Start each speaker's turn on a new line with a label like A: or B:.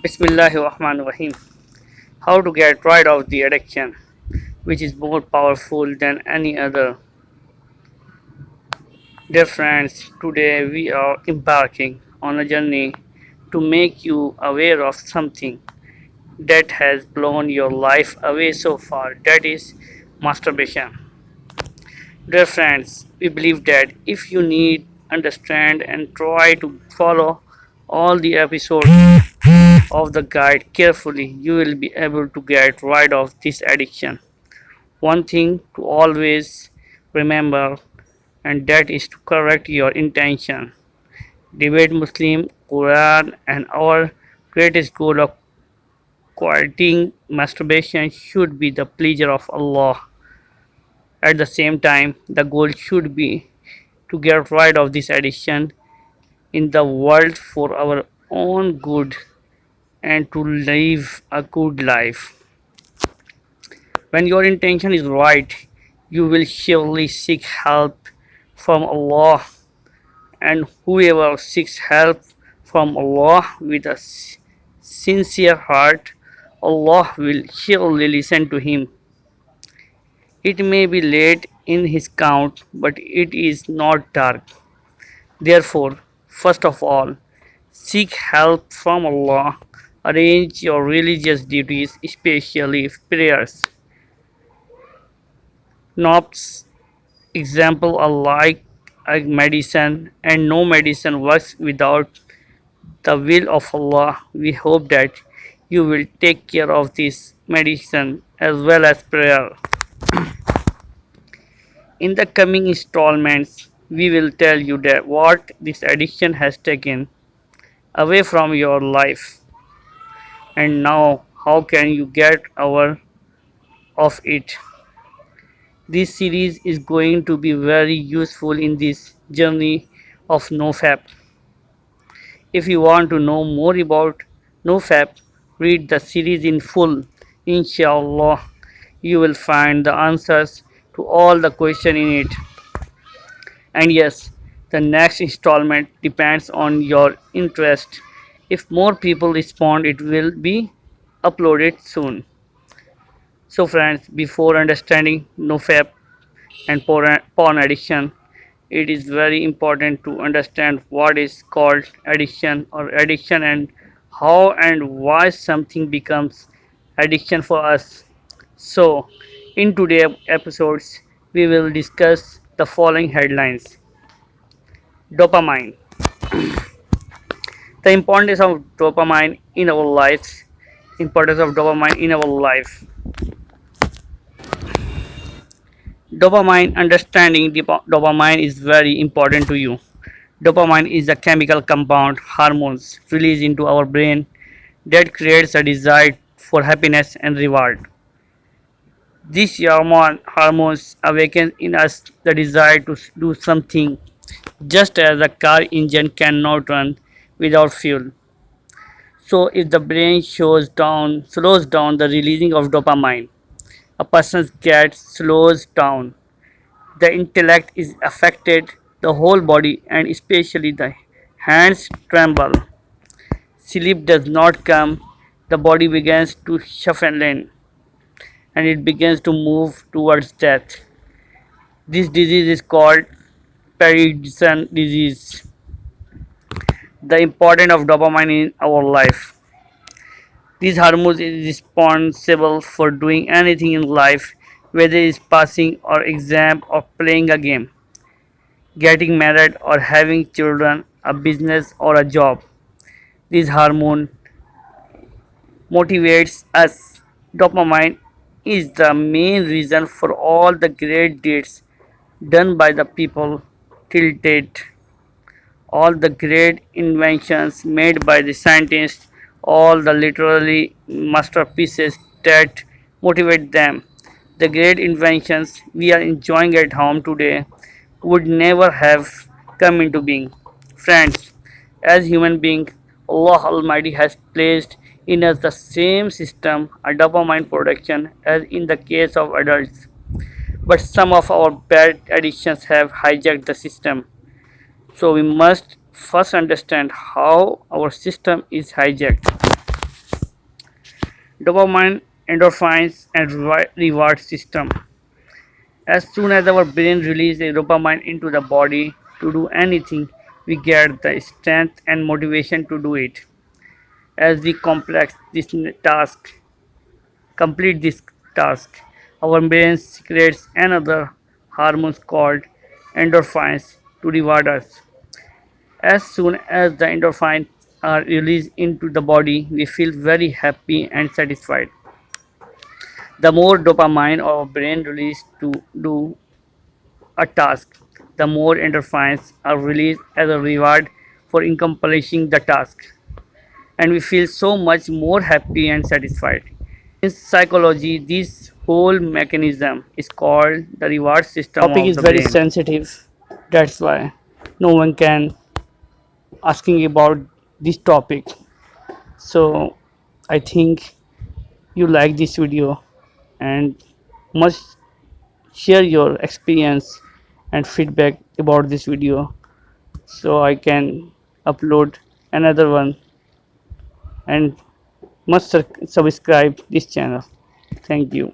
A: Bismillahirrahmanirrahim. How to get rid of the addiction, which is more powerful than any other. Dear friends, today we are embarking on a journey to make you aware of something that has blown your life away so far, that is masturbation. Dear friends, we believe that if you need, understand, and try to follow all the episodes of the guide carefully, you will be able to get rid of this addiction. One thing to always remember, and that is to correct your intention. Debate Muslim, Quran, and our greatest goal of quieting masturbation should be the pleasure of Allah. At the same time, the goal should be to get rid of this addiction in the world for our own good and to live a good life. When your intention is right, you will surely seek help from Allah, and whoever seeks help from Allah with a sincere heart, Allah will surely listen to him. It may be late in his count, but it is not dark. Therefore, first of all, seek help from Allah. Arrange your religious duties, especially prayers. Knobs example are like a medicine, and no medicine works without the will of Allah. We hope that you will take care of this medicine as well as prayer. In the coming installments, we will tell you that what this addiction has taken away from your life, and now how can you get out of it. This series is going to be very useful in this journey of No-Fap. If you want to know more about No-Fap, read the series in full. Inshallah, you will find the answers to all the questions in it. And yes, the next installment depends on your interest. If more people respond, it will be uploaded soon. So, friends, before understanding No-Fap and porn addiction, it is very important to understand what is called addiction or addiction and how and why something becomes addiction for us. So, in today's episodes, we will discuss the following headlines. Dopamine. The importance of dopamine in our lives. Importance of dopamine in our life. Dopamine. Understanding dopamine is very important to you. Dopamine is a chemical compound, hormones released into our brain that creates a desire for happiness and reward. These hormones awaken in us the desire to do something, just as a car engine cannot run without fuel. So, if the brain slows down the releasing of dopamine, a person's get slows down. The intellect is affected, the whole body and especially the hands tremble. Sleep does not come, the body begins to shuffle in and it begins to move towards death. This disease is called Parkinson disease. The importance of dopamine in our life. This hormone is responsible for doing anything in life, whether it is passing or exam or playing a game, getting married or having children, a business or a job. This hormone motivates us. Dopamine is the main reason for all the great deeds done by the people till date. All the great inventions made by the scientists, all the literally masterpieces that motivate them. The great inventions we are enjoying at home today would never have come into being. Friends, as human beings, Allah Almighty has placed in us the same system, a dopamine production, as in the case of adults. But some of our bad addictions have hijacked the system. So we must first understand how our system is hijacked. Dopamine, endorphins, and reward system. As soon as our brain releases dopamine into the body to do anything, we get the strength and motivation to do it. As we complex this task, complete this task, our brain secretes another hormone called endorphins to reward us. As soon as the endorphins are released into the body, we feel very happy and satisfied. The more dopamine our brain releases to do a task, the more endorphins are released as a reward for accomplishing the task, and we feel so much more happy and satisfied. In psychology, this whole mechanism is called the reward system of the brain. Topic is very sensitive, that's why no one can asking about this topic. So I think you like this video and must share your experience and feedback about this video so I can upload another one, and must subscribe this channel. Thank you.